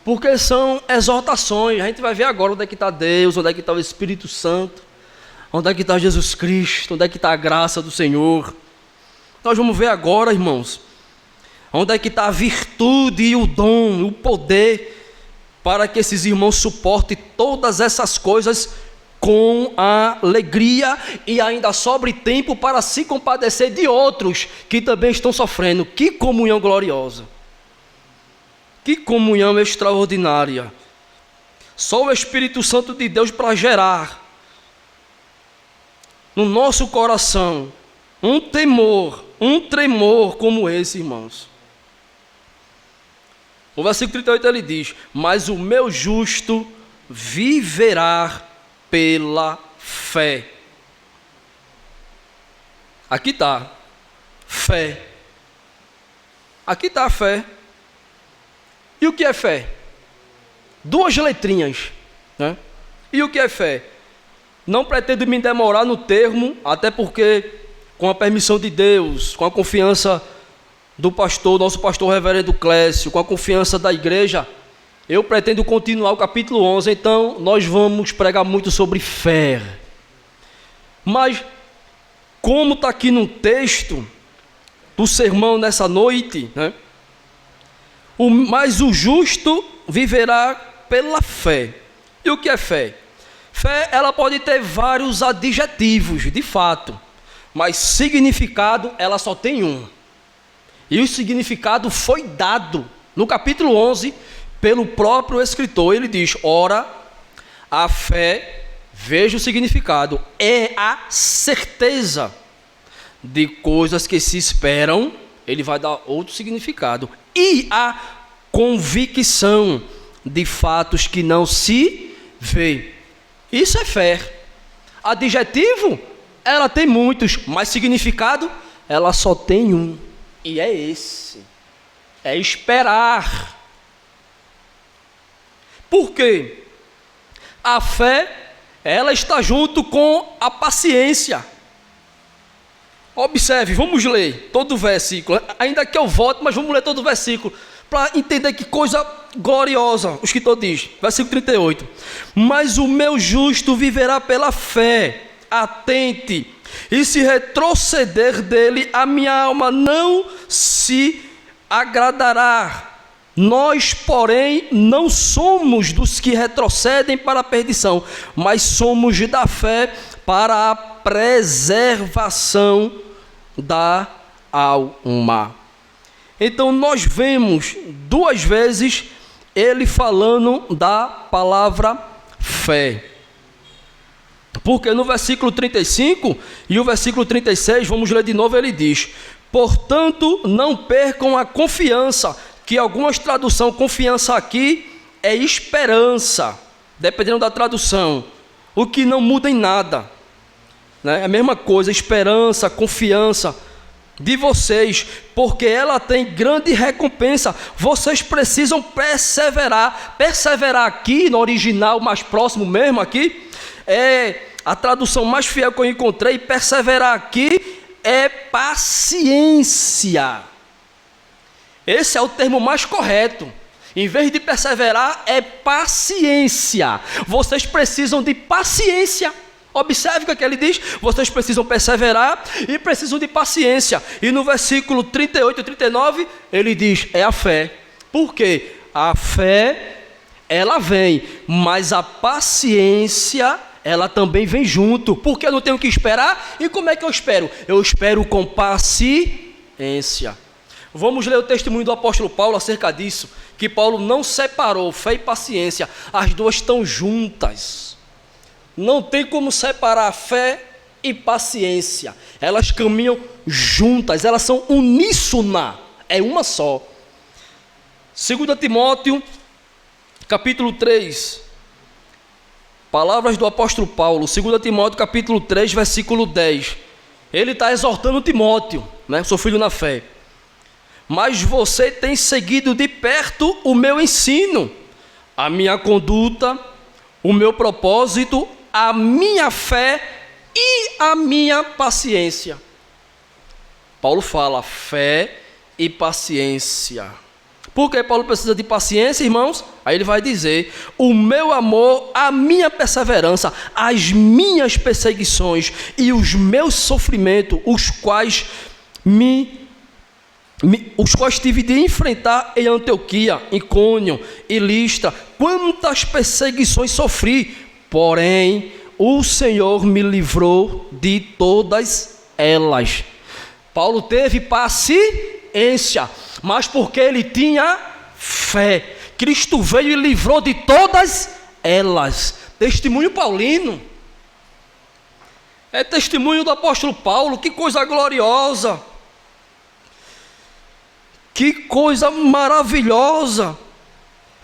Porque são exortações. A gente vai ver agora onde é que está Deus, onde é que está o Espírito Santo, onde é que está Jesus Cristo, onde é que está a graça do Senhor. Nós vamos ver agora, irmãos, onde é que está a virtude e o dom, o poder, para que esses irmãos suportem todas essas coisas com alegria e ainda sobre tempo para se compadecer de outros que também estão sofrendo. Que comunhão gloriosa! Que comunhão extraordinária! Só o Espírito Santo de Deus para gerar no nosso coração um temor, um tremor como esse, irmãos. O versículo 38 ele diz: mas o meu justo viverá pela fé. Aqui está, fé. Aqui está a fé. E o que é fé? Duas letrinhas, né? E o que é fé? Não pretendo me demorar no termo, até porque, com a permissão de Deus, com a confiança do pastor, nosso pastor reverendo Clécio, com a confiança da igreja, eu pretendo continuar o capítulo 11, então nós vamos pregar muito sobre fé. Mas, como está aqui no texto do sermão nessa noite, né? Mas o justo viverá pela fé. E o que é fé? Fé, ela pode ter vários adjetivos, de fato, mas significado, ela só tem um. E o significado foi dado no capítulo 11 pelo próprio escritor. Ele diz: ora, a fé, veja o significado, é a certeza de coisas que se esperam. Ele vai dar outro significado. E a convicção de fatos que não se vê. Isso é fé. Adjetivo, ela tem muitos, mas significado, ela só tem um. E é esse. É esperar. Por quê? A fé, ela está junto com a paciência. Observe, vamos ler todo o versículo. Ainda que eu volte, mas vamos ler todo o versículo, para entender que coisa gloriosa. O escritor diz, versículo 38. Mas o meu justo viverá pela fé. Atente, e se retroceder dele, a minha alma não se agradará. Nós, porém, não somos dos que retrocedem para a perdição, mas somos da fé para a preservação da alma. Então nós vemos duas vezes ele falando da palavra fé. Porque no versículo 35 e o versículo 36, vamos ler de novo, ele diz: portanto, não percam a confiança, que algumas traduções, confiança aqui é esperança, dependendo da tradução, o que não muda em nada, né? É a mesma coisa, esperança, confiança de vocês, porque ela tem grande recompensa. Vocês precisam perseverar. Perseverar aqui, no original mais próximo mesmo aqui, é a tradução mais fiel que eu encontrei. Perseverar aqui é paciência. Esse é o termo mais correto. Em vez de perseverar, é paciência. Vocês precisam de paciência. Observe o que ele diz: vocês precisam perseverar e precisam de paciência. E no versículo 38 e 39, ele diz: é a fé. Por quê? A fé, ela vem, mas a paciência, ela também vem junto, porque eu não tenho que esperar. E como é que eu espero? Eu espero com paciência. Vamos ler o testemunho do apóstolo Paulo acerca disso, que Paulo não separou fé e paciência, as duas estão juntas. Não tem como separar fé e paciência, elas caminham juntas, elas são uníssona, é uma só. 2 Timóteo, capítulo 3, palavras do apóstolo Paulo, 2 Timóteo, capítulo 3, versículo 10. Ele está exortando Timóteo, né, seu filho na fé. Mas você tem seguido de perto o meu ensino, a minha conduta, o meu propósito, a minha fé e a minha paciência. Paulo fala fé e paciência. Por que Paulo precisa de paciência, irmãos? Aí ele vai dizer: o meu amor, a minha perseverança, as minhas perseguições e os meus sofrimentos, os quais tive de enfrentar em Antioquia, Icônio e Listra. Quantas perseguições sofri, porém o Senhor me livrou de todas elas. Paulo teve paciência, mas porque ele tinha fé. Cristo veio e livrou de todas elas. Testemunho paulino. É testemunho do apóstolo Paulo. Que coisa gloriosa. Que coisa maravilhosa.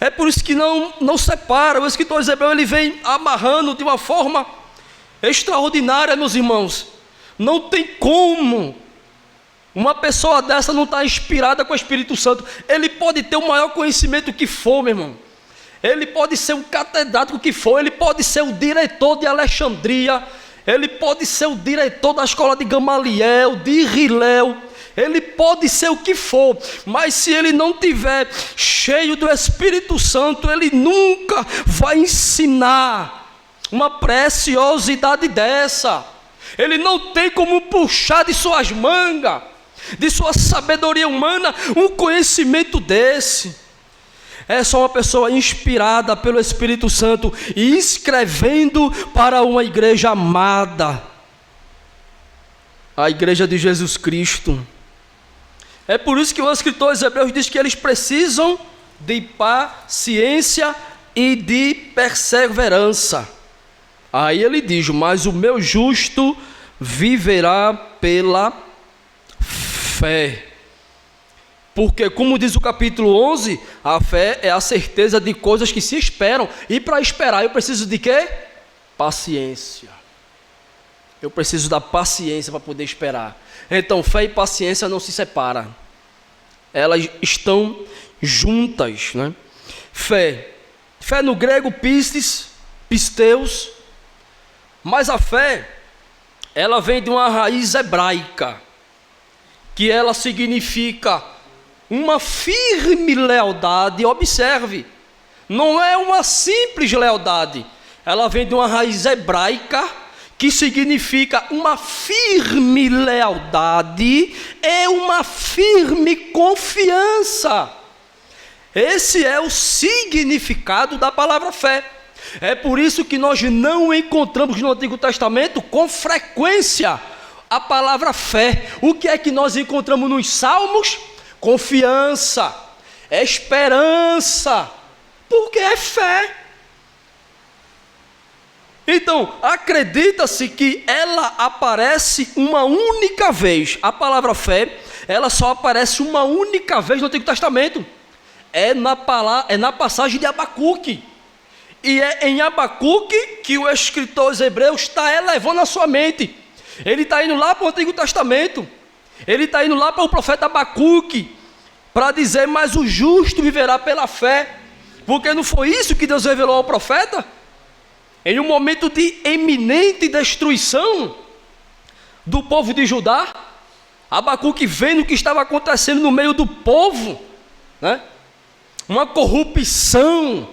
É por isso que não separa. O escritor Hebreus, ele vem amarrando de uma forma extraordinária, meus irmãos. Não tem como uma pessoa dessa não estar inspirada com o Espírito Santo. Ele pode ter o maior conhecimento que for, meu irmão. Ele pode ser um catedrático que for. Ele pode ser o diretor de Alexandria. Ele pode ser o diretor da escola de Gamaliel, de Hilel. Ele pode ser o que for, mas se ele não tiver cheio do Espírito Santo, ele nunca vai ensinar uma preciosidade dessa. Ele não tem como puxar de suas mangas, de sua sabedoria humana, um conhecimento desse. É só uma pessoa inspirada pelo Espírito Santo e escrevendo para uma igreja amada, a igreja de Jesus Cristo. É por isso que o escritor Hebreus diz que eles precisam de paciência e de perseverança. Aí ele diz: mas o meu justo viverá pela fé. Porque, como diz o capítulo 11, a fé é a certeza de coisas que se esperam. E para esperar eu preciso de quê? Paciência. Eu preciso da paciência para poder esperar. Então, fé e paciência não se separam. Elas estão juntas, né? Fé no grego pisteus. Mas a fé, ela vem de uma raiz hebraica, que ela significa uma firme lealdade. Observe, não é uma simples lealdade. Ela vem de uma raiz hebraica, que significa uma firme lealdade, é uma firme confiança. Esse é o significado da palavra fé. É por isso que nós não encontramos no Antigo Testamento com frequência a palavra fé. O que é que nós encontramos nos Salmos? Confiança, esperança, porque é fé. Então, acredita-se que ela aparece uma única vez. A palavra fé, ela só aparece uma única vez no Antigo Testamento. É na passagem de Abacuque. E é em Abacuque que o escritor Hebreus está elevando a sua mente. Ele está indo lá para o Antigo Testamento. Ele está indo lá para o profeta Abacuque, para dizer: mas o justo viverá pela fé. Porque não foi isso que Deus revelou ao profeta? Em um momento de eminente destruição do povo de Judá, Abacuque, vendo o que estava acontecendo no meio do povo, né? Uma corrupção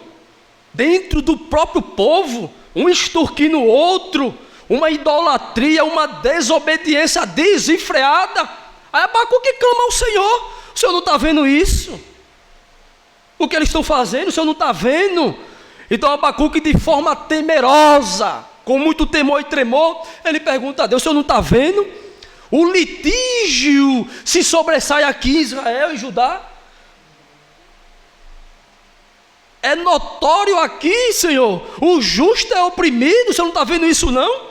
dentro do próprio povo, um extorquindo o outro, uma idolatria, uma desobediência desenfreada. Aí Abacuque clama ao Senhor: o Senhor não está vendo isso? O que eles estão fazendo, o Senhor não está vendo? Então Abacuque, de forma temerosa, com muito temor e tremor, ele pergunta a Deus: o Senhor não está vendo? O litígio se sobressai aqui em Israel e Judá. É notório aqui, Senhor, o justo é oprimido, o Senhor não está vendo isso não?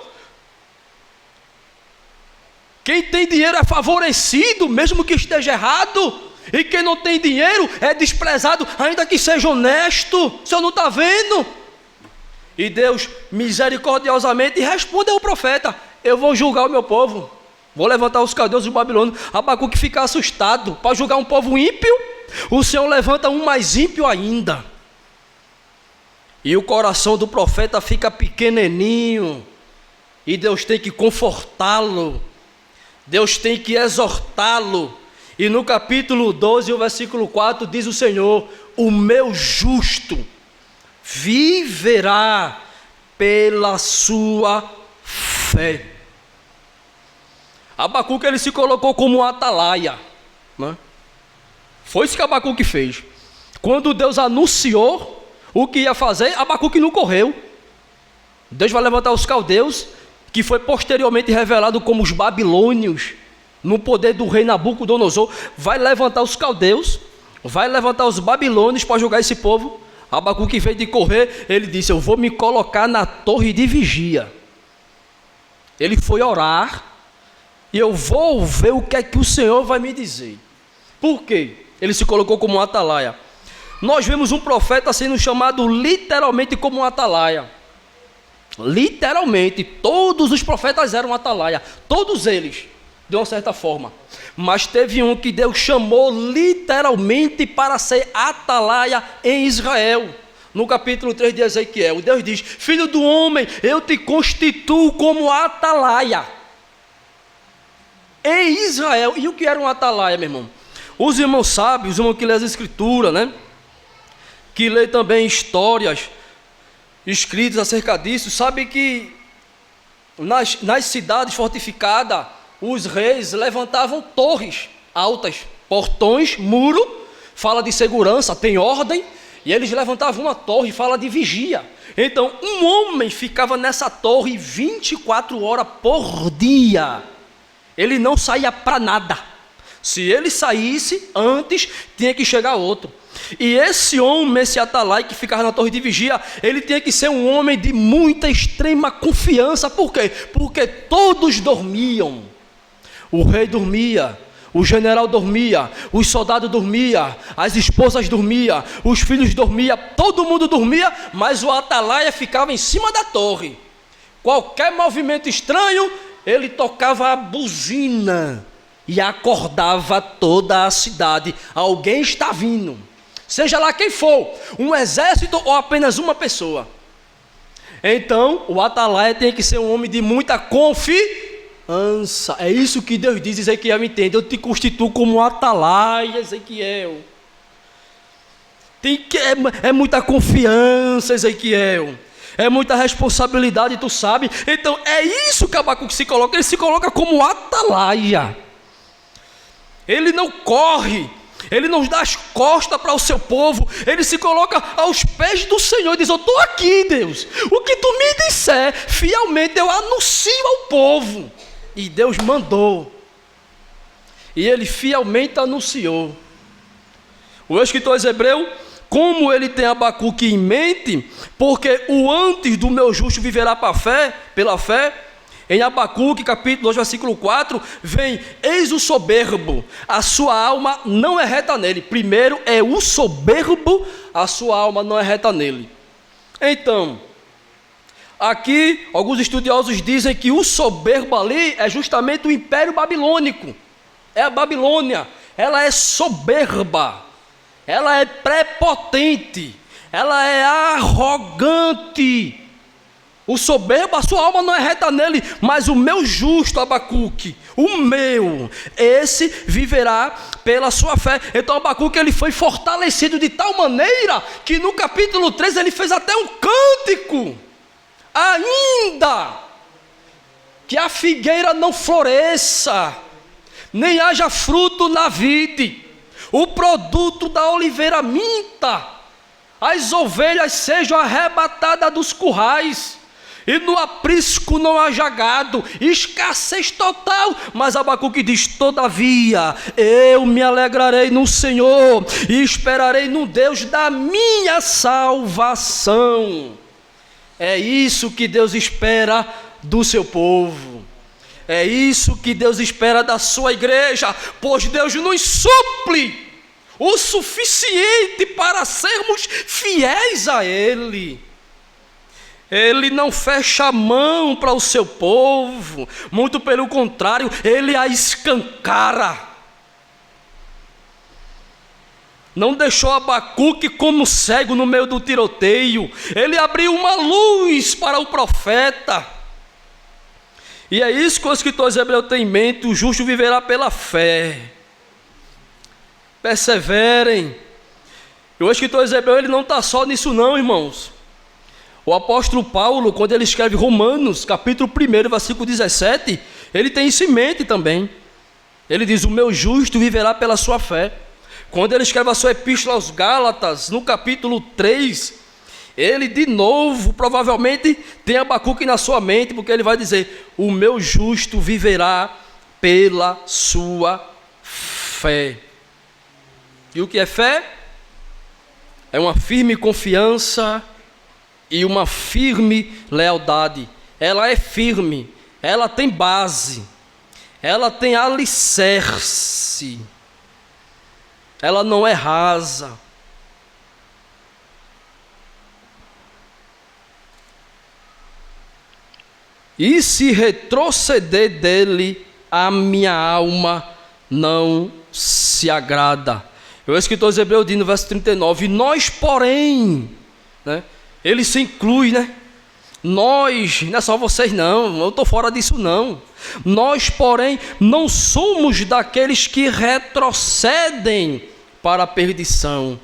Quem tem dinheiro é favorecido, mesmo que esteja errado, e quem não tem dinheiro é desprezado, ainda que seja honesto, o Senhor não está vendo? E Deus misericordiosamente responde ao profeta: eu vou julgar o meu povo, vou levantar os caldeus dos babilônios. Abacuque fica assustado, para julgar um povo ímpio, o Senhor levanta um mais ímpio ainda. E o coração do profeta fica pequenininho, e Deus tem que confortá-lo, Deus tem que exortá-lo. E no capítulo 12, o versículo 4, diz o Senhor: o meu justo viverá pela sua fé. Abacuque, ele se colocou como um atalaia, né? Foi isso que Abacuque fez. Quando Deus anunciou o que ia fazer, Abacuque não correu. Deus vai levantar os caldeus, que foi posteriormente revelado como os babilônios, no poder do rei Nabucodonosor. Vai levantar os caldeus, vai levantar os babilônios para julgar esse povo. Abacuque, em vez de correr, ele disse: eu vou me colocar na torre de vigia. Ele foi orar, e eu vou ver o que é que o Senhor vai me dizer. Por quê? Ele se colocou como um atalaia. Nós vemos um profeta sendo chamado literalmente como um atalaia. Literalmente, todos os profetas eram atalaia, todos eles, de uma certa forma. Mas teve um que Deus chamou literalmente para ser atalaia em Israel. No capítulo 3 de Ezequiel, Deus diz: filho do homem, eu te constituo como atalaia em Israel. E o que era um atalaia, meu irmão? Os irmãos sábios, os irmãos que lêem as escrituras, né? Que lê também histórias escritas acerca disso, sabe que nas cidades fortificadas, os reis levantavam torres altas, portões, muro, fala de segurança, tem ordem, e eles levantavam uma torre, fala de vigia. Então um homem ficava nessa torre 24 horas por dia, ele não saía para nada. Se ele saísse antes, tinha que chegar outro. E esse homem, esse atalaia que ficava na torre de vigia, ele tinha que ser um homem de muita extrema confiança. Por quê? Porque todos dormiam. O rei dormia, o general dormia, os soldados dormiam, as esposas dormiam, os filhos dormiam, todo mundo dormia, mas o atalaia ficava em cima da torre. Qualquer movimento estranho, ele tocava a buzina e acordava toda a cidade: alguém está vindo. Seja lá quem for, um exército ou apenas uma pessoa. Então, o atalaia tem que ser um homem de muita confiança. É isso que Deus diz, Ezequiel, entende? Eu te constituo como um atalaia, Ezequiel. É muita confiança, Ezequiel. É muita responsabilidade, tu sabe. Então, é isso que Abacuque se coloca. Ele se coloca como atalaia. Ele não corre, ele não dá as costas para o seu povo, ele se coloca aos pés do Senhor e diz: eu estou aqui, Deus, o que tu me disser, fielmente eu anuncio ao povo. E Deus mandou, e ele fielmente anunciou. O escritor aos Hebreus, como ele tem Abacuque em mente, porque o antes do meu justo viverá pela fé, em Abacuque, capítulo 2, versículo 4, vem: eis o soberbo, a sua alma não é reta nele. Primeiro é o soberbo, a sua alma não é reta nele. Então, aqui, alguns estudiosos dizem que o soberbo ali é justamente o Império Babilônico. É a Babilônia, ela é soberba, ela é prepotente, ela é arrogante. O soberbo, a sua alma não é reta nele, mas o meu justo, Abacuque, o meu, esse viverá pela sua fé. Então Abacuque, ele foi fortalecido de tal maneira, que no capítulo 3 ele fez até um cântico: ainda que a figueira não floresça, nem haja fruto na vide, o produto da oliveira minta, as ovelhas sejam arrebatadas dos currais, e no aprisco não haja gado, escassez total. Mas Abacuque diz: todavia eu me alegrarei no Senhor e esperarei no Deus da minha salvação. É isso que Deus espera do seu povo, é isso que Deus espera da sua igreja, pois Deus nos suple o suficiente para sermos fiéis a Ele. Ele não fecha a mão para o seu povo, muito pelo contrário, Ele a escancara. Não deixou Abacuque como cego no meio do tiroteio, Ele abriu uma luz para o profeta. E é isso que o escritor Hebreu tem em mente: o justo viverá pela fé. Perseverem. E o escritor Hebreu, ele não está só nisso não, irmãos. O apóstolo Paulo, quando ele escreve Romanos, capítulo 1, versículo 17, ele tem isso em mente também. Ele diz: o meu justo viverá pela sua fé. Quando ele escreve a sua epístola aos Gálatas, no capítulo 3, ele de novo, provavelmente, tem Abacuque na sua mente, porque ele vai dizer: o meu justo viverá pela sua fé. E o que é fé? É uma firme confiança e uma firme lealdade. Ela é firme, ela tem base, ela tem alicerce, ela não é rasa. E se retroceder dele, a minha alma não se agrada. O escritor Hebreu diz no verso 39, nós porém, né? Ele se inclui, né? Nós, não é só vocês não, eu estou fora disso não. Nós porém não somos daqueles que retrocedem para a perdição.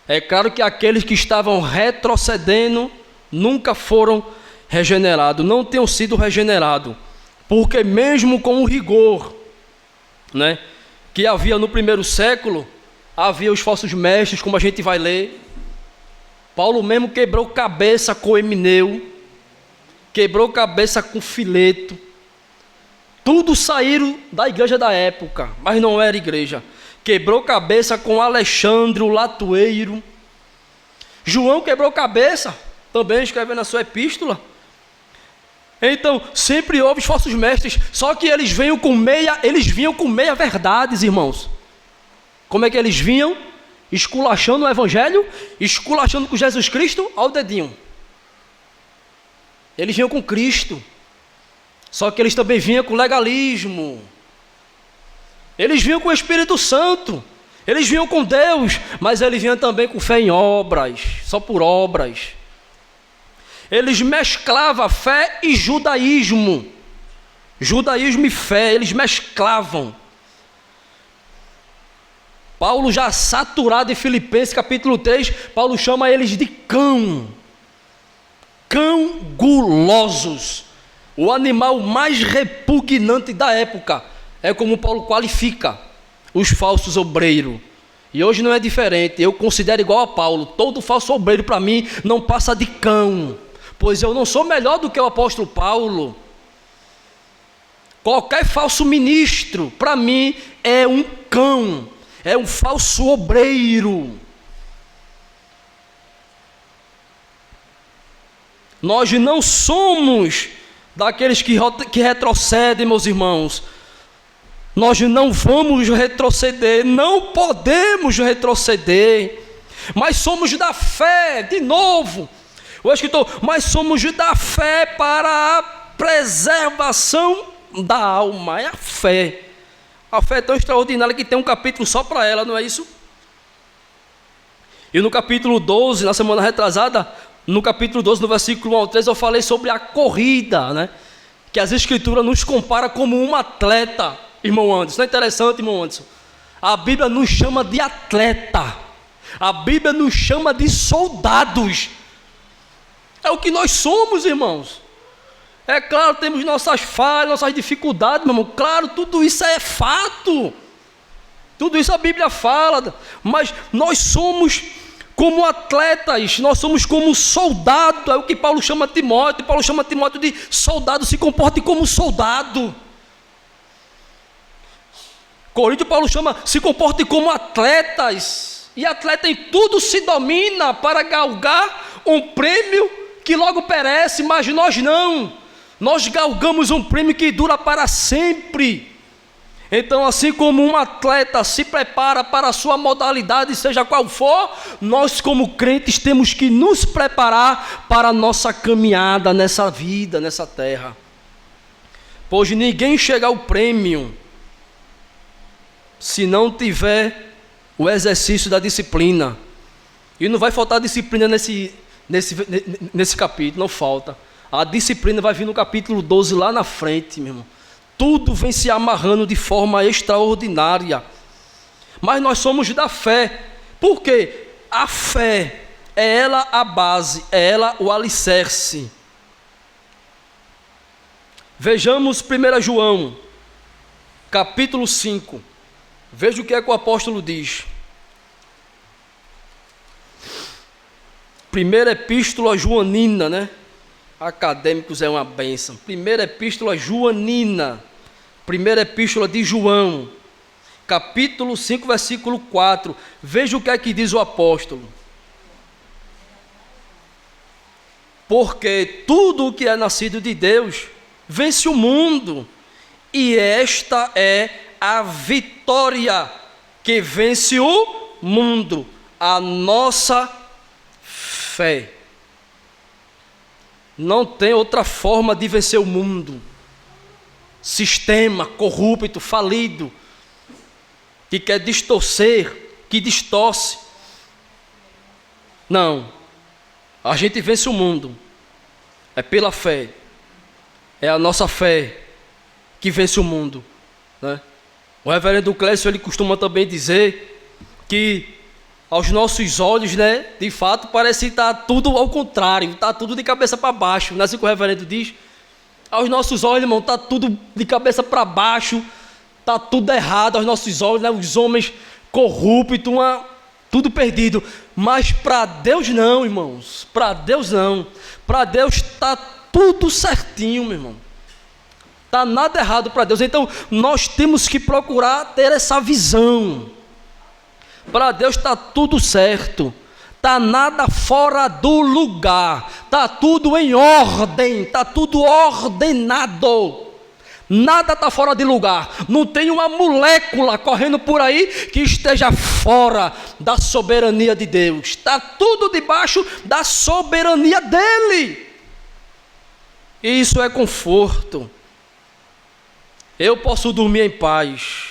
É claro que aqueles que estavam retrocedendo nunca foram regenerados, não tenham sido regenerados, porque mesmo com o rigor, né, que havia no primeiro século, havia os falsos mestres, como a gente vai ler. Paulo mesmo quebrou cabeça com Emineu, quebrou cabeça com Fileto. Tudo saíram da igreja da época, mas não era igreja. Quebrou cabeça com Alexandre, o latoeiro. João quebrou cabeça, também escrevendo na sua epístola. Então, sempre houve os falsos mestres, só que eles vinham com meia verdades, irmãos. Como é que eles vinham? Esculachando o evangelho, esculachando com Jesus Cristo ao dedinho. Eles vinham com Cristo, só que eles também vinham com legalismo. Eles vinham com o Espírito Santo, eles vinham com Deus, mas eles vinham também com fé em obras, só por obras. Eles mesclavam fé e judaísmo. Judaísmo e fé, eles mesclavam. Paulo, já saturado em Filipenses capítulo 3, Paulo chama eles de cão gulosos. O animal mais repugnante da época. É como Paulo qualifica os falsos obreiros. E hoje não é diferente. Eu considero igual a Paulo. Todo falso obreiro para mim não passa de cão. Pois eu não sou melhor do que o apóstolo Paulo. Qualquer falso ministro, para mim, é um cão, é um falso obreiro. Nós não somos daqueles que retrocedem, meus irmãos. Nós não vamos retroceder, não podemos retroceder, mas somos da fé, de novo. O escritor, mas somos da fé para a preservação da alma. É a fé. A fé é tão extraordinária que tem um capítulo só para ela, não é isso? E no capítulo 12, na semana retrasada, no capítulo 12, no versículo 1 ao 13, eu falei sobre a corrida, né? Que as escrituras nos compara como um atleta, irmão Anderson. Não é interessante, irmão Anderson? A Bíblia nos chama de atleta. A Bíblia nos chama de soldados. É o que nós somos, irmãos. É claro, temos nossas falhas, nossas dificuldades, meu irmão. Claro, tudo isso é fato. Tudo isso a Bíblia fala. Mas nós somos como atletas, nós somos como soldado, é o que Paulo chama Timóteo. Paulo chama Timóteo de soldado, se comporte como soldado. Coríntio, Paulo chama, se comporte como atletas, e atleta em tudo se domina para galgar um prêmio que logo perece, mas nós não, nós galgamos um prêmio que dura para sempre. Então, assim como um atleta se prepara para a sua modalidade, seja qual for, nós como crentes temos que nos preparar para a nossa caminhada nessa vida, nessa terra. Pois ninguém chega ao prêmio se não tiver o exercício da disciplina. E não vai faltar disciplina nesse capítulo, não falta. A disciplina vai vir no capítulo 12 lá na frente, meu irmão. Tudo vem se amarrando de forma extraordinária. Mas nós somos da fé. Por quê? A fé é ela a base, é ela o alicerce. Vejamos 1 João, capítulo 5. Veja o que é que o apóstolo diz. Primeira epístola joanina, né? Acadêmicos é uma bênção. Primeira epístola joanina. Primeira epístola de João, capítulo 5, versículo 4. Veja o que é que diz o apóstolo. Porque tudo o que é nascido de Deus vence o mundo, e esta é a vitória que vence o mundo, a nossa fé. Não tem outra forma de vencer o mundo. Sistema corrupto, falido, que quer distorcer, que distorce. Não, a gente vence o mundo, é pela fé, é a nossa fé que vence o mundo, né? O reverendo Clécio, ele costuma também dizer que aos nossos olhos, né, de fato parece estar tudo ao contrário, está tudo de cabeça para baixo, não é assim que o reverendo diz? Aos nossos olhos, irmão, está tudo de cabeça para baixo, está tudo errado aos nossos olhos, né? Os homens corruptos, tudo perdido. Mas para Deus não, irmãos, para Deus não. Para Deus está tudo certinho, meu irmão. Está nada errado para Deus. Então, nós temos que procurar ter essa visão. Para Deus está tudo certo. Está nada fora do lugar, está tudo em ordem, está tudo ordenado, nada está fora de lugar, não tem uma molécula correndo por aí que esteja fora da soberania de Deus, está tudo debaixo da soberania dEle, e isso é conforto. Eu posso dormir em paz,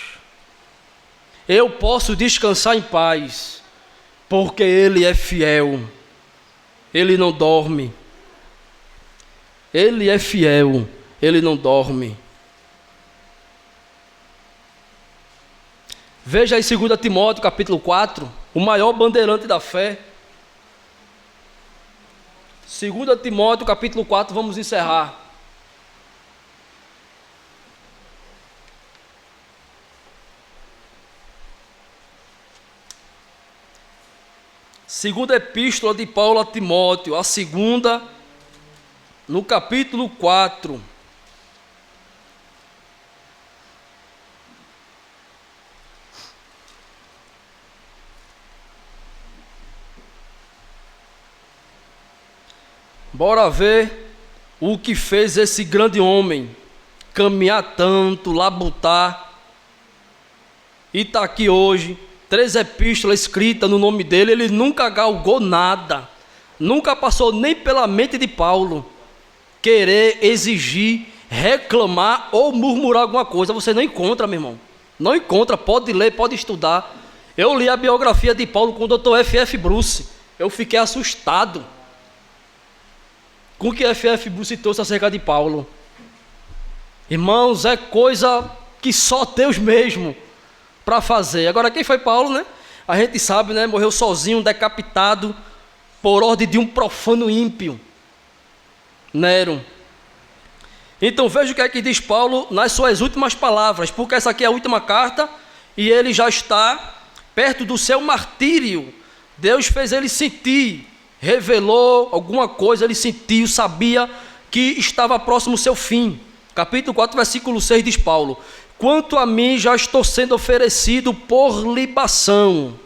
eu posso descansar em paz, porque Ele é fiel, Ele não dorme, Ele é fiel, Ele não dorme. Veja aí 2 Timóteo capítulo 4, o maior bandeirante da fé. 2 Timóteo capítulo 4, vamos encerrar. Segunda epístola de Paulo a Timóteo, a segunda, no capítulo 4. Bora ver o que fez esse grande homem caminhar tanto, labutar, e está aqui hoje. 3 epístolas escritas no nome dele, ele nunca galgou nada, nunca passou nem pela mente de Paulo querer exigir, reclamar ou murmurar alguma coisa. Você não encontra, meu irmão, não encontra. Pode ler, pode estudar. Eu li a biografia de Paulo com o Dr. F.F. Bruce, eu fiquei assustado com o que F.F. Bruce trouxe acerca de Paulo. Irmãos, é coisa que só Deus mesmo para fazer. Agora, quem foi Paulo, né? A gente sabe, né? Morreu sozinho, decapitado, por ordem de um profano ímpio, Nero. Então veja o que é que diz Paulo nas suas últimas palavras, porque essa aqui é a última carta, e ele já está perto do seu martírio, Deus fez ele sentir, revelou alguma coisa, ele sentiu, sabia que estava próximo o seu fim. Capítulo 4, versículo 6 diz Paulo: quanto a mim, já estou sendo oferecido por libação,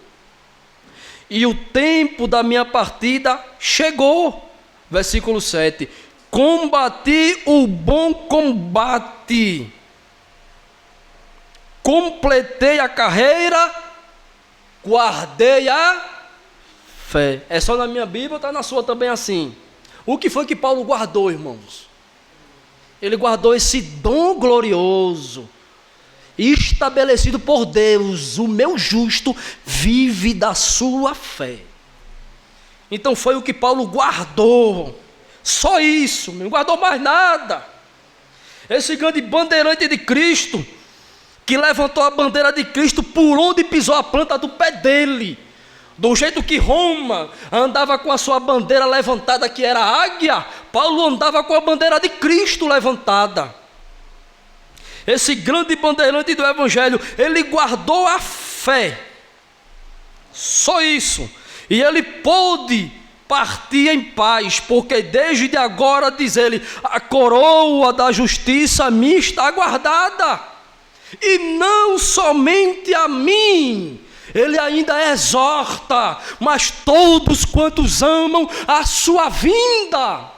e o tempo da minha partida chegou. Versículo 7: combati o bom combate, completei a carreira, guardei a fé. É só na minha Bíblia ou está na sua também assim? O que foi que Paulo guardou, irmãos? Ele guardou esse dom glorioso, estabelecido por Deus: o meu justo vive da sua fé. Então foi o que Paulo guardou, só isso, não guardou mais nada. Esse grande bandeirante de Cristo, que levantou a bandeira de Cristo por onde pisou a planta do pé dele, do jeito que Roma andava com a sua bandeira levantada, que era a águia, Paulo andava com a bandeira de Cristo levantada. Esse grande bandeirante do Evangelho, ele guardou a fé, só isso, e ele pôde partir em paz, porque desde agora, diz ele, a coroa da justiça me está guardada, e não somente a mim. Ele ainda exorta, mas todos quantos amam a sua vinda.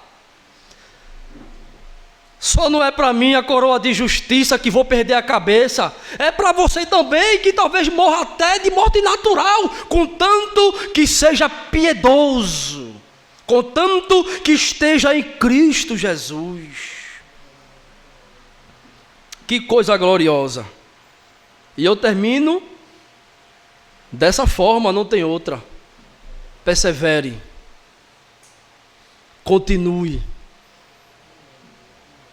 Só não é para mim a coroa de justiça que vou perder a cabeça, é para você também, que talvez morra até de morte natural, contanto que seja piedoso, contanto que esteja em Cristo Jesus. Que coisa gloriosa. E eu termino dessa forma, não tem outra. Persevere, continue.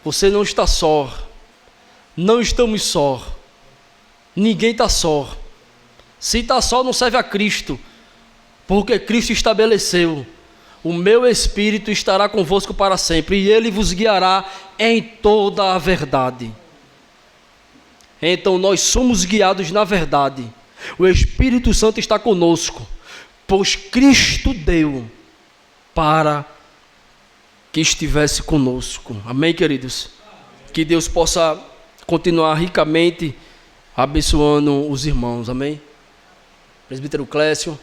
Você não está só, não estamos só, ninguém está só. Se está só, não serve a Cristo, porque Cristo estabeleceu: o meu Espírito estará convosco para sempre, e Ele vos guiará em toda a verdade. Então nós somos guiados na verdade, o Espírito Santo está conosco, pois Cristo deu para que estivesse conosco. Amém, queridos? Que Deus possa continuar ricamente abençoando os irmãos. Amém? Presbítero Clécio.